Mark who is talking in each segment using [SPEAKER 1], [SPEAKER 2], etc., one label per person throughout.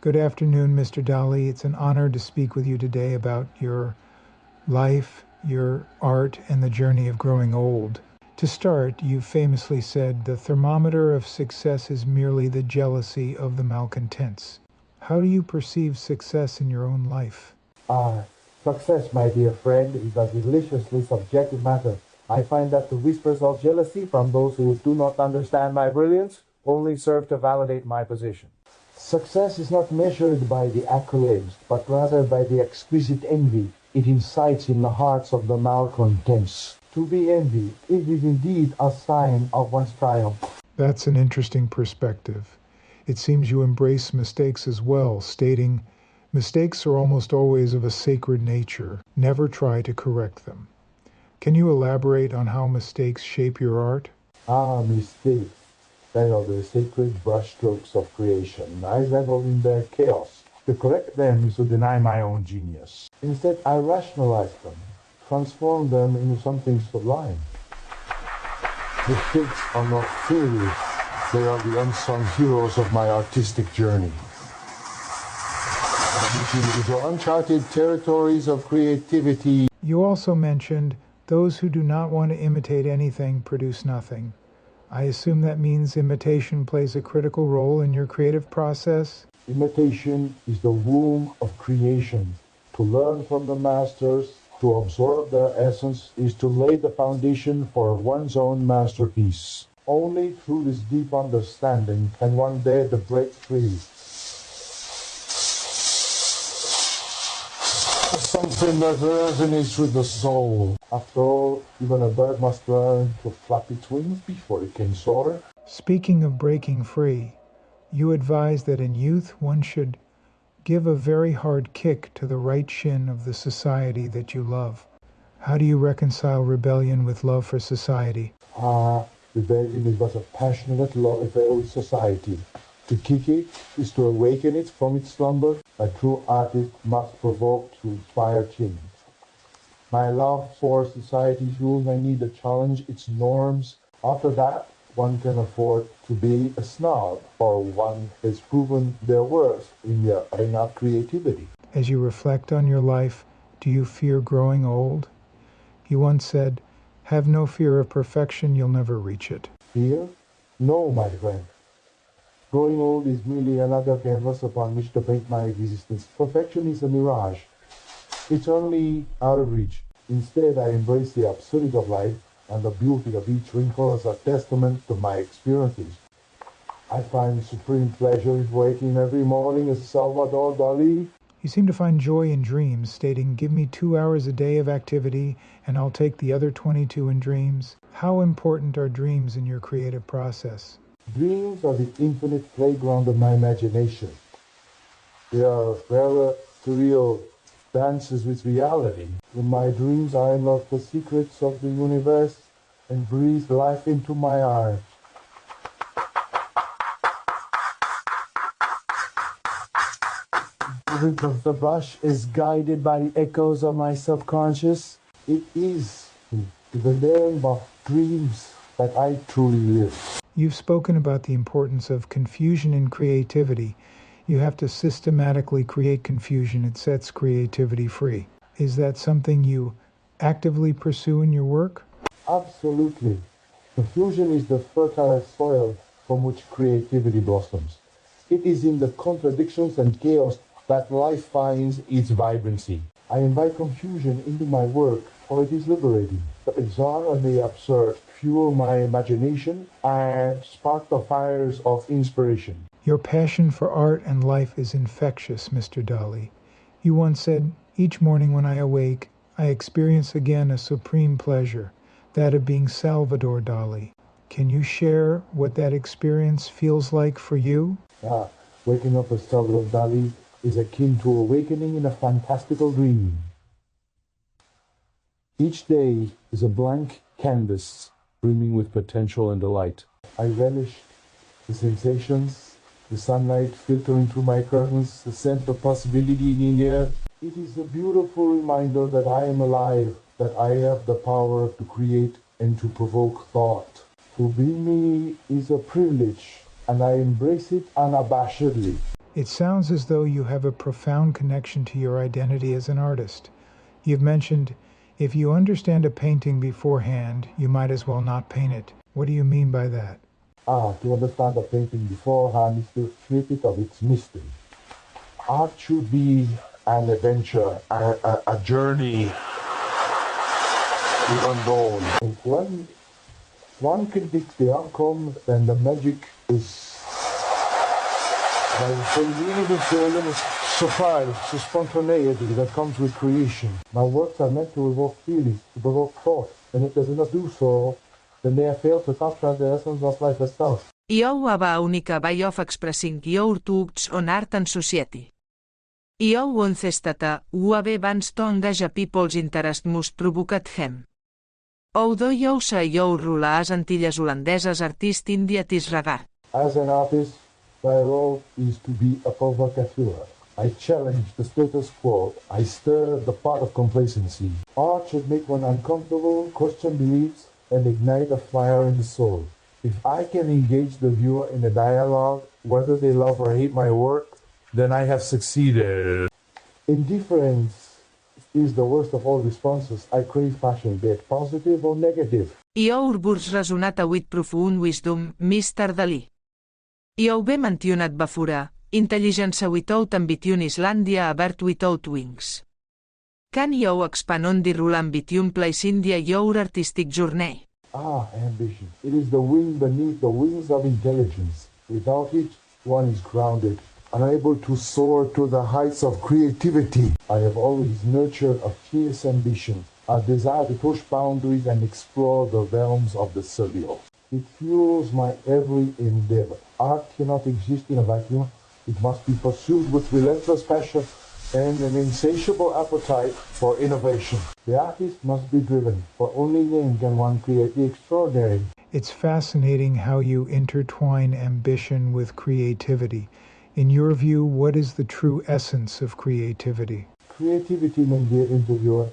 [SPEAKER 1] Good afternoon, Mr. Dali. It's an honor to speak with you today about your life, your art, and the journey of growing old. To start, you famously said, "The thermometer of success is merely the jealousy of the malcontents." How do you perceive success in your own life?
[SPEAKER 2] Success, my dear friend, is a deliciously subjective matter. I find that the whispers of jealousy from those who do not understand my brilliance only serve to validate my position. Success is not measured by the accolades, but rather by the exquisite envy it incites in the hearts of the malcontents. To be envied, it is indeed a sign of one's triumph.
[SPEAKER 1] That's an interesting perspective. It seems you embrace mistakes as well, stating, "Mistakes are almost always of a sacred nature. Never try to correct them." Can you elaborate on how mistakes shape your art?
[SPEAKER 2] Mistakes. They are the sacred brushstrokes of creation. I revel in their chaos. To correct them is to deny my own genius. Instead, I rationalize them, transform them into something sublime. Mistakes are not failures. They are the unsung heroes of my artistic journey. These are uncharted territories of creativity.
[SPEAKER 1] You also mentioned those who do not want to imitate anything produce nothing. I assume that means imitation plays a critical role in your creative process?
[SPEAKER 2] Imitation is the womb of creation. To learn from the masters, to absorb their essence, is to lay the foundation for one's own masterpiece. Only through this deep understanding can one dare to break free. Something that resonates with the soul. After all, even a bird must learn to flap its wings before it can soar.
[SPEAKER 1] Speaking of breaking free, you advise that in youth one should give a very hard kick to the right shin of the society that you love. How do you reconcile rebellion with love for society?
[SPEAKER 2] Rebellion is but a passionate love affair with society. To kick it is to awaken it from its slumber. A true artist must provoke to inspire change. My love for society's rules may need to challenge its norms. After that, one can afford to be a snob, for one has proven their worth in their innate creativity.
[SPEAKER 1] As you reflect on your life, do you fear growing old? You once said, "Have no fear of perfection, you'll never reach it."
[SPEAKER 2] Fear? No, my friend. Growing old is merely another canvas upon which to paint my existence. Perfection is a mirage. It's only out of reach. Instead, I embrace the absurdity of life and the beauty of each wrinkle as a testament to my experiences. I find supreme pleasure in waking every morning as Salvador Dali.
[SPEAKER 1] You seem to find joy in dreams, stating, "Give me 2 hours a day of activity, and I'll take the other 22 in dreams." How important are dreams in your creative process?
[SPEAKER 2] Dreams are the infinite playground of my imagination. They are rather surreal dances with reality. In my dreams, I unlock the secrets of the universe and breathe life into my art. The movement of the brush is guided by the echoes of my subconscious. It is the land of dreams that I truly live.
[SPEAKER 1] You've spoken about the importance of confusion in creativity. You have to systematically create confusion. It sets creativity free. Is that something you actively pursue in your work?
[SPEAKER 2] Absolutely. Confusion is the fertile soil from which creativity blossoms. It is in the contradictions and chaos that life finds its vibrancy. I invite confusion into my work, for it is liberating. The bizarre and the absurd fuel my imagination and spark the fires of inspiration.
[SPEAKER 1] Your passion for art and life is infectious, Mr. Dali. You once said, "Each morning when I awake, I experience again a supreme pleasure, that of being Salvador Dali." Can you share what that experience feels like for you?
[SPEAKER 2] Waking up as Salvador Dali is akin to awakening in a fantastical dream. Each day is a blank canvas brimming with potential and delight. I relish the sensations, the sunlight filtering through my curtains, the scent of possibility in the air. It is a beautiful reminder that I am alive, that I have the power to create and to provoke thought. To be me is a privilege, and I embrace it unabashedly.
[SPEAKER 1] It sounds as though you have a profound connection to your identity as an artist. You've mentioned, if you understand a painting beforehand, you might as well not paint it. What do you mean by that?
[SPEAKER 2] To understand a painting beforehand is to strip it of its mystery. Art should be an adventure, a journey to unknown. And when one predicts the outcome, then the magic is the surprise, the spontaneity that comes with creation. My works are meant to evoke feelings, to provoke thought, and if they do not do so, then they have failed to capture the essence of life itself.
[SPEAKER 3] Jou aba unika way of expressing your thoughts on art and society. Jou ancestata uave vans to engage people's interest most provocate hem. Although jou sa jou rula as Antilles holandeses artist Indiatis radar.
[SPEAKER 2] As an artist, my role is to be a provocateur. I challenge the status quo. I stir the pot of complacency. Art should make one uncomfortable, question beliefs, and ignite a fire in the soul. If I can engage the viewer in a dialogue, whether they love or hate my work, then I have succeeded. Indifference is the worst of all responses. I crave passion, be it positive or negative.
[SPEAKER 3] Jou urburs resonat with profound wisdom, Mr. Dali. Jou be mentionat before, intelligence without ambition Islandia abert without wings. Can you expand on the role ambition plays in your artistic journey?
[SPEAKER 2] Ambition. It is the wing beneath the wings of intelligence. Without it, one is grounded, unable to soar to the heights of creativity. I have always nurtured a fierce ambition, a desire to push boundaries and explore the realms of the surreal. It fuels my every endeavor. Art cannot exist in a vacuum. It must be pursued with relentless passion and an insatiable appetite for innovation. The artist must be driven, for only then can one create the extraordinary.
[SPEAKER 1] It's fascinating how you intertwine ambition with creativity. In your view, what is the true essence of creativity?
[SPEAKER 2] Creativity, my dear interviewer,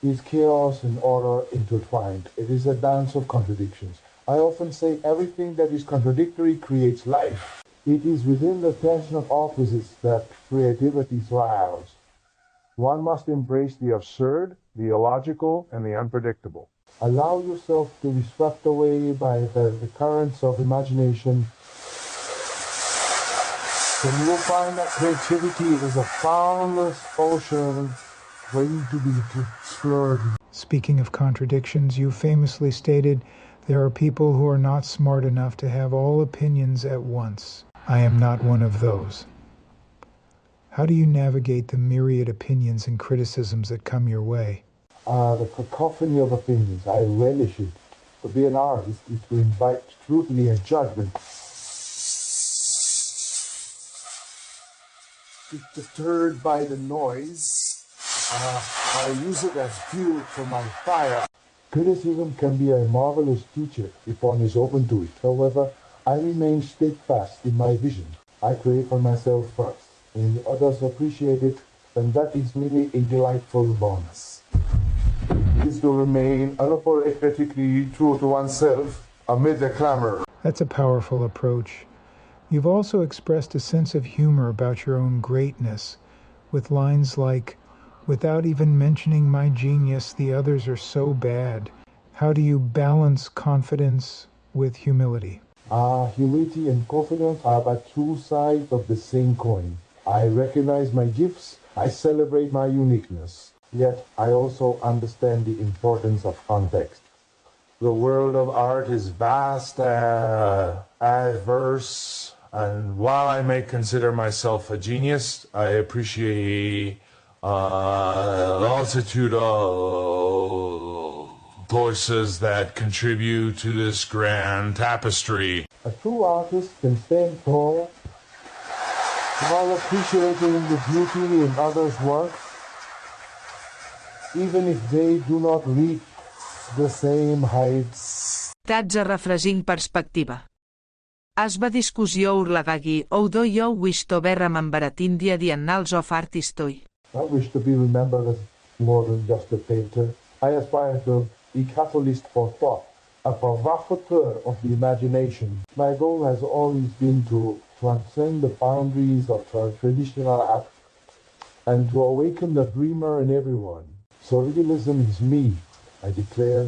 [SPEAKER 2] is chaos and order intertwined. It is a dance of contradictions. I often say everything that is contradictory creates life. It is within the tension of opposites that creativity thrives. One must embrace the absurd, the illogical, and the unpredictable. Allow yourself to be swept away by the currents of imagination. Then you will find that creativity is a boundless ocean waiting to be explored.
[SPEAKER 1] Speaking of contradictions, you famously stated, there are people who are not smart enough to have all opinions at once. I am not one of those. How do you navigate the myriad opinions and criticisms that come your way?
[SPEAKER 2] The cacophony of opinions, I relish it. To be an artist is to invite scrutiny and judgment. If deterred by the noise, I use it as fuel for my fire. Criticism can be a marvelous teacher if one is open to it. However, I remain steadfast in my vision. I create for myself first, and if others appreciate it, then that is merely a delightful bonus. It is to remain unapologetically true to oneself amid the clamor.
[SPEAKER 1] That's a powerful approach. You've also expressed a sense of humor about your own greatness, with lines like, without even mentioning my genius, the others are so bad. How do you balance confidence with humility?
[SPEAKER 2] Humility and confidence are but two sides of the same coin. I recognize my gifts, I celebrate my uniqueness, yet I also understand the importance of context. The world of art is vast, diverse, and while I may consider myself a genius, I appreciate a multitude of voices that contribute to this grand tapestry. A true artist can stand tall while appreciating the beauty in others' work, even if they do not reach the same heights.
[SPEAKER 3] That's a refreshing perspectiva. As va discussió urladagi, although you wish to be remembered in the annals of art history.
[SPEAKER 2] I wish to be remembered as more than just a painter. I aspire to be catalyst for thought, a provocateur of the imagination. My goal has always been to transcend the boundaries of traditional act, and to awaken the dreamer in everyone. Surrealism is me, I declare,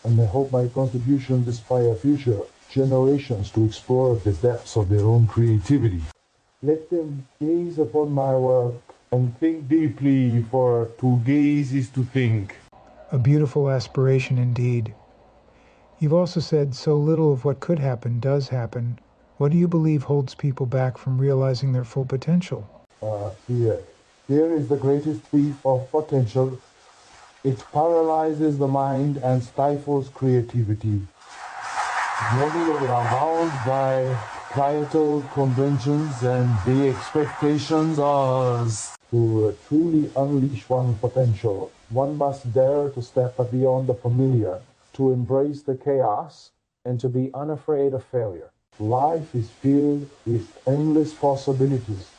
[SPEAKER 2] and I hope my contributions inspire future generations to explore the depths of their own creativity. Let them gaze upon my work and think deeply, for to gaze is to think.
[SPEAKER 1] A beautiful aspiration indeed. You've also said so little of what could happen does happen. What do you believe holds people back from realizing their full potential?
[SPEAKER 2] Here is the greatest thief of potential. It paralyzes the mind and stifles creativity. Many are bound by societal conventions and the expectations of to truly unleash one's potential. One must dare to step beyond the familiar, to embrace the chaos, and to be unafraid of failure. Life is filled with endless possibilities,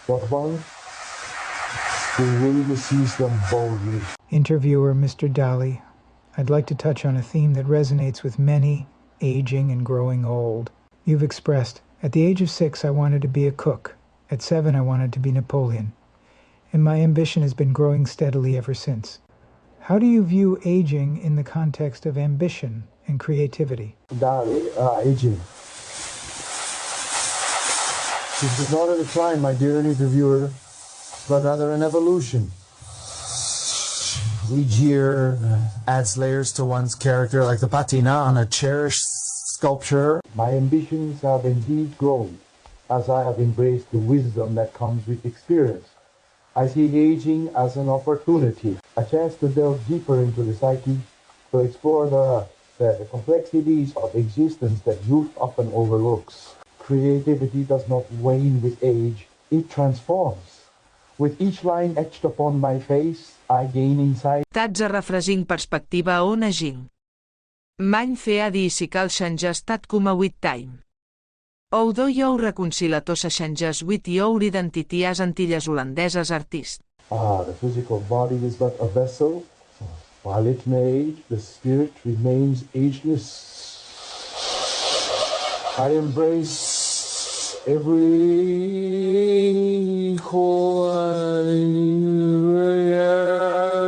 [SPEAKER 2] but one who will seize them boldly.
[SPEAKER 1] Interviewer Mr. Dali, I'd like to touch on a theme that resonates with many, aging and growing old. You've expressed, at the age of 6 I wanted to be a cook, at 7 I wanted to be Napoleon, and my ambition has been growing steadily ever since. How do you view aging in the context of ambition and creativity?
[SPEAKER 2] Dali, aging. This is not a decline, my dear interviewer, but rather an evolution. Each year adds layers to one's character like the patina on a cherished sculpture. My ambitions have indeed grown as I have embraced the wisdom that comes with experience. I see aging as an opportunity, a chance to delve deeper into the psyche, to explore the complexities of existence that youth often overlooks. Creativity does not wane with age, it transforms. With each line etched upon my face, I gain insight.
[SPEAKER 3] Tats a refresing perspectiva on aging. Many fer dir si cal changer estat com a 8 time. Ou do jou reconcilator se changes 8 your identity as antilles holandeses artist.
[SPEAKER 2] The physical body is but a vessel. While it may age, the spirit remains ageless. I embrace every hole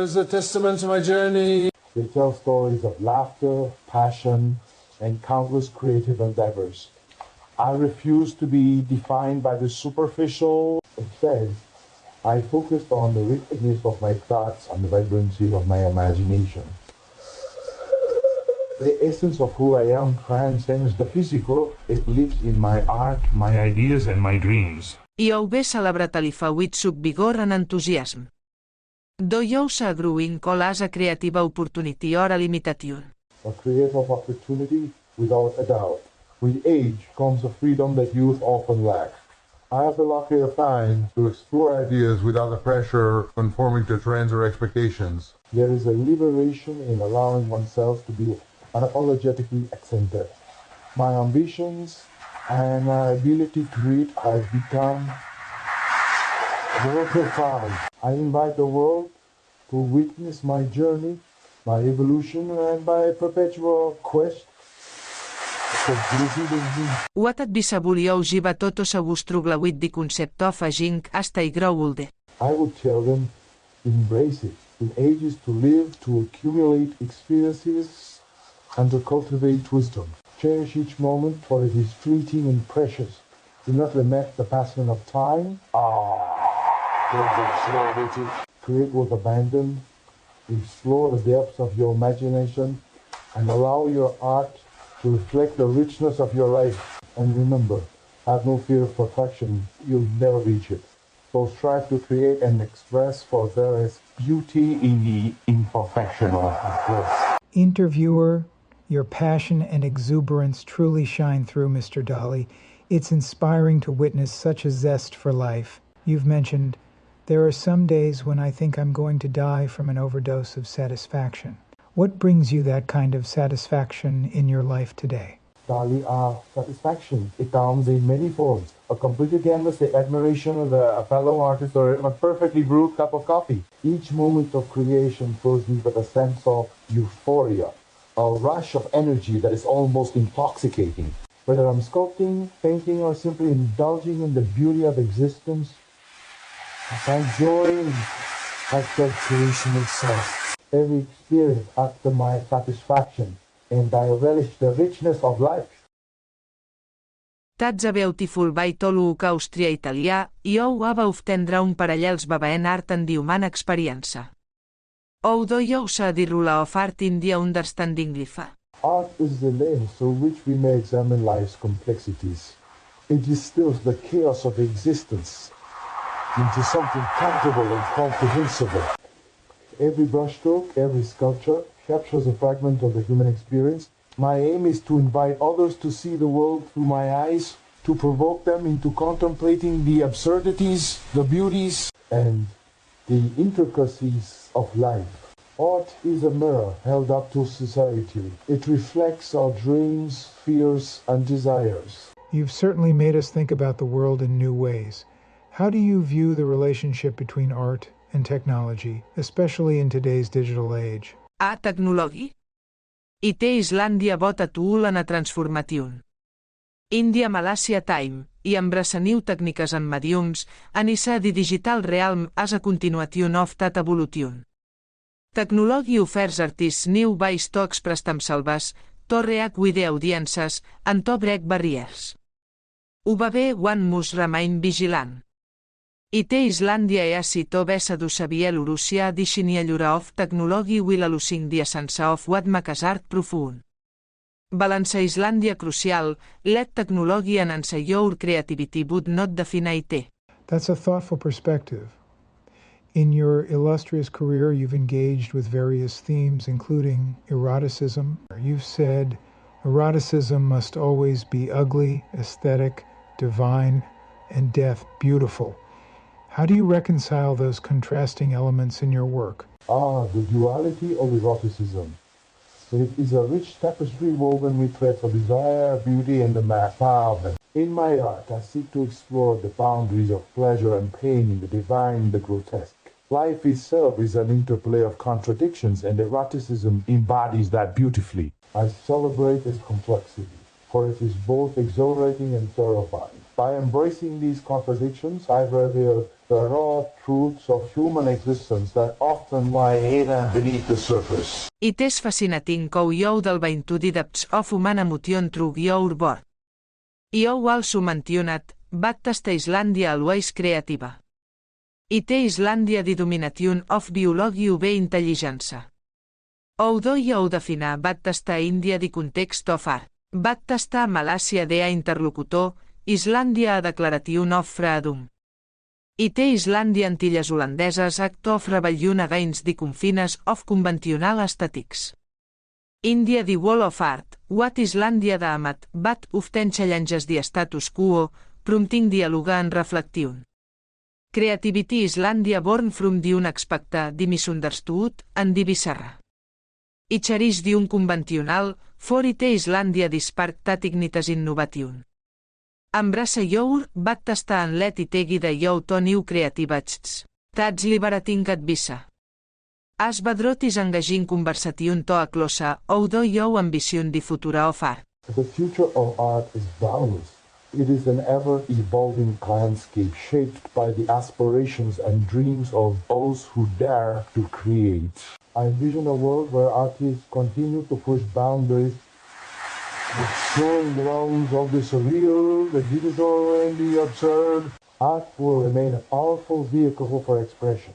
[SPEAKER 2] as a testament to my journey. They tell stories of laughter, passion, and countless creative endeavors. I refuse to be defined by the superficial. Instead, I focused on the richness of my thoughts and the vibrancy of my imagination. The essence of who I am transcends the physical. It lives in my art, my ideas, and my dreams.
[SPEAKER 3] I heu bé celebrat li fa 8 subvigor en entusiasm. Do jou sa growing colas a creativa opportunity or a limitation.
[SPEAKER 2] A creative opportunity, without a doubt. With age comes a freedom that youth often lacks. I have the lucky time to explore ideas without the pressure of conforming to trends or expectations. There is a liberation in allowing oneself to be unapologetically eccentric. My ambitions and my ability to create have become very profound. I invite the world to witness my journey, my evolution, and my perpetual quest.
[SPEAKER 3] What at bisabuliou jiva toto sa vustruglawit di concept of aging hasta i growulde.
[SPEAKER 2] I would tell them, embrace it. In ages to live, to accumulate experiences, and to cultivate wisdom. Cherish each moment, for it is fleeting and precious. Do not lament the passing of time. Create with abandon. Explore the depths of your imagination, and allow your art to reflect the richness of your life. And remember, have no fear of perfection. You'll never reach it. So strive to create and express, for there is beauty in the imperfection of life.
[SPEAKER 1] Interviewer, your passion and exuberance truly shine through, Mr. Dali. It's inspiring to witness such a zest for life. You've mentioned, there are some days when I think I'm going to die from an overdose of satisfaction. What brings you that kind of satisfaction in your life today?
[SPEAKER 2] Dali, satisfaction. It comes in many forms. A completed canvas, the admiration of a fellow artist, or a perfectly brewed cup of coffee. Each moment of creation fills me with a sense of euphoria, a rush of energy that is almost intoxicating. Whether I'm sculpting, painting, or simply indulging in the beauty of existence, I find joy in act of creation itself. Every experience after my satisfaction, and I relish the richness of life.
[SPEAKER 3] That's a beautiful by tolu austria-italià, i ou ava uftendre un parallels babaen art en di human experience. Ou do jou sa di rula of art in dia understanding life.
[SPEAKER 2] Art is the lens through which we may examine life's complexities. It distills the chaos of existence into something tangible and comprehensible. Every brushstroke, every sculpture captures a fragment of the human experience. My aim is to invite others to see the world through my eyes, to provoke them into contemplating the absurdities, the beauties, and the intricacies of life. Art is a mirror held up to society. It reflects our dreams, fears, and desires.
[SPEAKER 1] You've certainly made us think about the world in new ways. How do you view the relationship between art and technology, especially in today's digital age?
[SPEAKER 3] A tecnologi? I té Islàndia vota tool en a transformation. India Malaysia time, i embraçaniu tècniques en mediums, anissa di digital realm as a continuation of that evolution. Tecnologi offers artists new ways to express themselves, to react with the audiences, and to break barriers. UBB one must remain vigilant. I té Islàndia e si to vessa du sabiel Urussia di xiniellura of tecnologi will alusing di essence of what makes art profund. Balança Islàndia crucial, let tecnologi enhance your creativity but not define it.
[SPEAKER 1] That's a thoughtful perspective. In your illustrious career, you've engaged with various themes, including eroticism. You've said, eroticism must always be ugly, aesthetic, divine, and death beautiful. How do you reconcile those contrasting elements in your work?
[SPEAKER 2] The duality of eroticism. It is a rich tapestry woven with threads of desire, beauty, and the macabre. In my art, I seek to explore the boundaries of pleasure and pain in the divine, the grotesque. Life itself is an interplay of contradictions, and eroticism embodies that beautifully. I celebrate its complexity, for it is both exhilarating and terrifying. By embracing these contradictions, I reveal the raw truths of human existence that often lie hidden beneath the surface.
[SPEAKER 3] It is fascinating how you delve into the depths of human emotion through your work. You also mentioned, but Islàndia always creative. It Islàndia the domination of biology ub intelligence. Although you define but India the context of art, but Malaysia the interlocutor, Islàndia a declaration of freedom. It Islàndia Antilles holandeses act of rebellion against the confines of conventional aesthetics. India the wall of art, what Islàndia de amat, but often challenges the status quo, prompting dialogue and reflection. Creativity Islàndia born from the unexpected, the misunderstood, and the bizarre. I cherish the unconventional, for it Islàndia the spark that ignites innovation. Embrace your, but and let it take the you to new creative acts. That's liberating advice. As Badrot is engaging conversation to a closer, although you ambition the future of art.
[SPEAKER 2] The future of art is boundless. It is an ever-evolving landscape shaped by the aspirations and dreams of those who dare to create. I envision a world where artists continue to push boundaries, exploring the realms of the surreal, the digital, and the absurd. Art will remain a powerful vehicle for expression,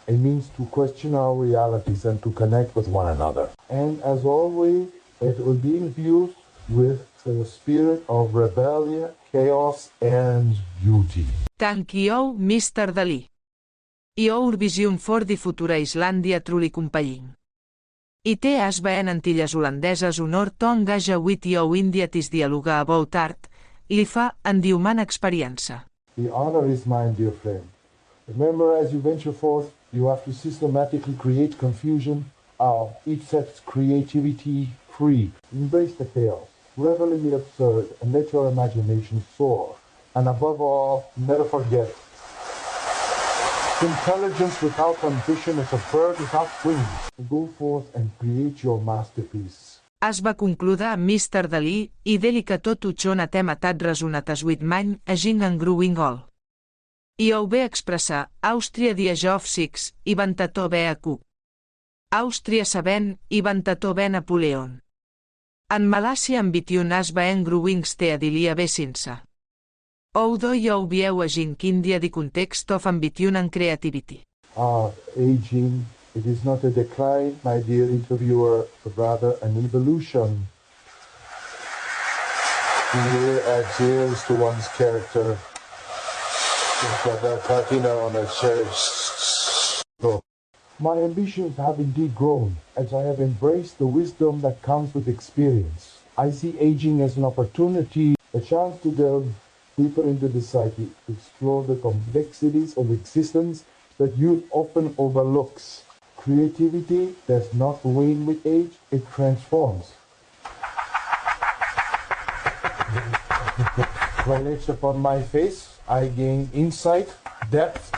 [SPEAKER 2] a means to question our realities and to connect with one another. And as always, it will be infused with the spirit of rebellion, chaos, and beauty.
[SPEAKER 3] Thank you, Mr. Dali. Your vision for the future Islàndia truly compelling. It has been Antilles holandeses honor to engage with you India tis dialogue about art, life, and the human experience.
[SPEAKER 2] The honor is mine, dear friend. Remember, as you venture forth, you have to systematically create confusion. Each sets creativity free. Embrace the chaos, revel in the absurd, and let your imagination soar. And above all, never forget, intelligence without ambition is a bird without wings. Go forth and create your masterpiece.
[SPEAKER 3] Es va concludar amb Mr. Dali, i delica tot utxon a tematat resonates with mine, aging and growing all. I ho ve expressar, Àustria dia of six, i vantató ve a cu. Àustria saben, i vantató ve Napoleon. En Malàcia ambition as va en growings te adilia vecinsa. Oudo i ho vieu aging India di context of ambition and creativity.
[SPEAKER 2] Aging, it is not a decline, my dear interviewer, but rather an evolution. Fear adheres to one's character. My ambitions have indeed grown, as I have embraced the wisdom that comes with experience. I see aging as an opportunity, a chance to delve deeper into the psyche, to explore the complexities of existence that youth often overlooks. Creativity does not wane with age, it transforms. When etched upon my face, I gain insight, depth,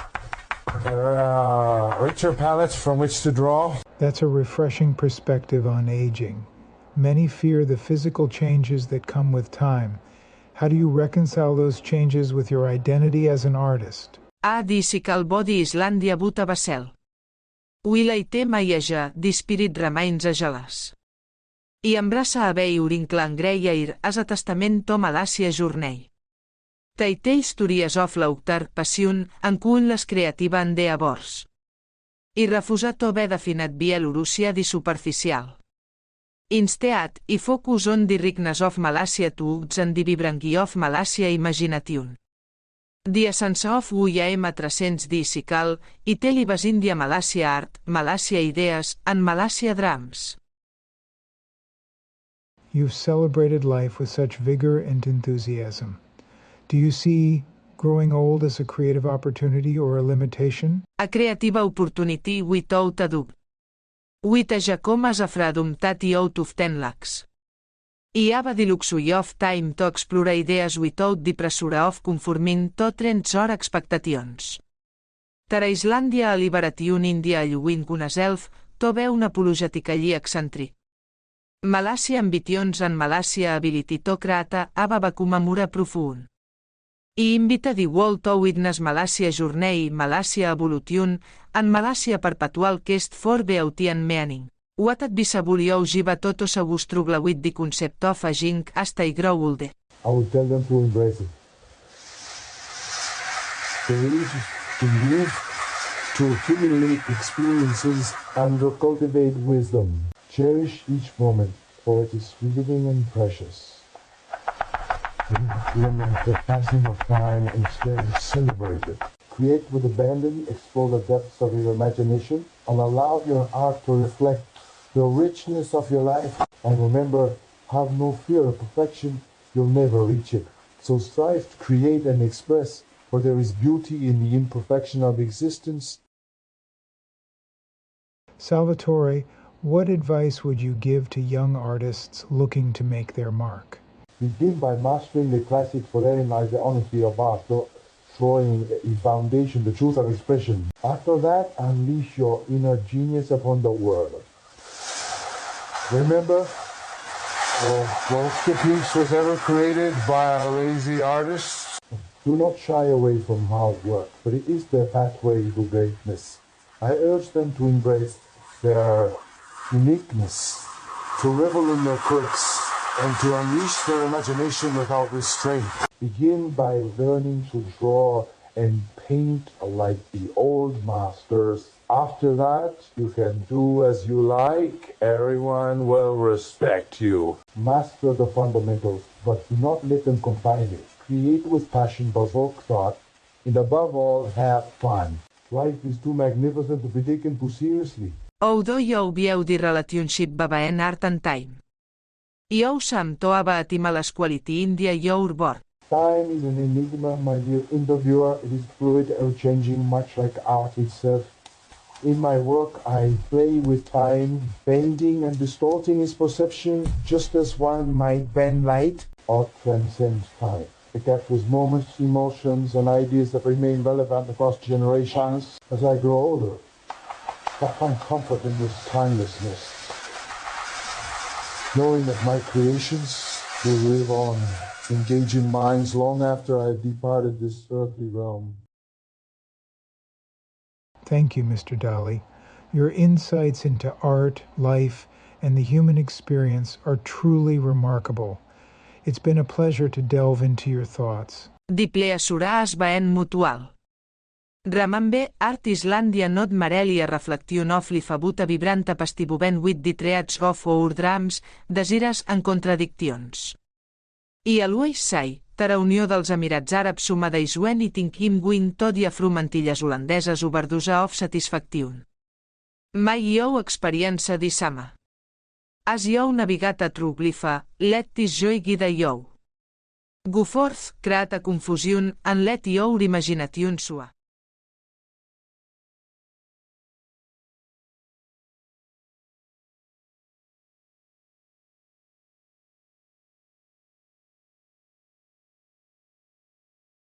[SPEAKER 2] richer palettes from which to draw.
[SPEAKER 1] That's a refreshing perspective on aging. Many fear the physical changes that come with time. How do you reconcile those changes with your identity as an artist?
[SPEAKER 3] Disical body Islàndia buta Basel. Willa i tema i aja, dispirit remains a gelas. I embraça a vei urinclan greieir as a testamento Malàcia jornei. Teite histories of l'autar passion, en cun les creativa en dea bors. I refusat o ve definat Bielorússia di superficial. Instead, i focus on di rignes of Malàcia tugs en di vibranqui of Malàcia imagination. The essence of Uya M300 Disical, i telibas India Malàcia Art, Malàcia Ideas, and Malàcia Drums.
[SPEAKER 1] You've celebrated life with such vigor and enthusiasm. Do you see growing old as a creative opportunity or a limitation?
[SPEAKER 3] A creative opportunity without a doubt. With a jacomas afradum tati out of 10 lakhs. I ava di luxury of time to explore ideas without the pressure of conforming to trends or expectations. Tara Islàndia a liberation India lluint una self, to ve una apologetica lli excentri. Malàcia ambitions en Malàcia ability to creata ava va commemora profund. I invita di world to witness Malàcia journey Malàcia evolution, en Malàcia perpetual quest for beauty and meaning. What at bisabulio jiva toto sa wustrugla with the concept of aging hasta I grow older.
[SPEAKER 2] I would tell them to embrace it. To live, to accumulate experiences, and to cultivate wisdom. Cherish each moment, for it is fleeting and precious. Lament the passing of time, instead celebrate it. Create with abandon, explore the depths of your imagination, and allow your art to reflect the richness of your life. And remember, have no fear of perfection, you'll never reach it. So strive to create and express, for there is beauty in the imperfection of existence.
[SPEAKER 1] Salvatore, what advice would you give to young artists looking to make their mark?
[SPEAKER 2] Begin by mastering the classics for therein lies the honesty of art, throwing a foundation, the truth of expression. After that, unleash your inner genius upon the world. Remember, no piece was ever created by a lazy artist. Do not shy away from hard work, but it is their pathway to greatness. I urge them to embrace their uniqueness, to revel in their quirks, and to unleash their imagination without restraint. Begin by learning to draw and paint like the old masters. After that, you can do as you like. Everyone will respect you. Master the fundamentals, but do not let them confine you. Create with passion, provoke thought, and above all, have fun. Life is too magnificent to be taken too seriously.
[SPEAKER 3] Oudo jo vieu di relationship babaen art and time. Jo sam to aba atima las quality India your bor.
[SPEAKER 2] Time is an enigma, my dear interviewer. It is fluid and changing, much like art itself. In my work, I play with time, bending and distorting its perception, just as one might bend light or transcend time. It captures moments, emotions, and ideas that remain relevant across generations. As I grow older, I find comfort in this timelessness.
[SPEAKER 4] knowing that my creations will live on, engaging minds long after I have departed this earthly realm.
[SPEAKER 1] Thank you, Mr. Dali. Your insights into art, life, and the human experience are truly remarkable. It's been a pleasure to delve into your thoughts.
[SPEAKER 3] Diplea esbaen mutual. Ramambe, art Islandia not marelia reflection of li fabuta vibranta pastibuben wit ditreats gof o urdrams, desires en contradiccions. I alueix sai, tara unió dels Emirats Àrabs sumada Isuen i tinquim win tot i afrumantilles holandeses oberdusa of satisfactiun. Mai iou experiència d'Isama. As iou navigat a truglifa, lettis joi guida iou. Guforth, creata confusion, en let iou imagination sua.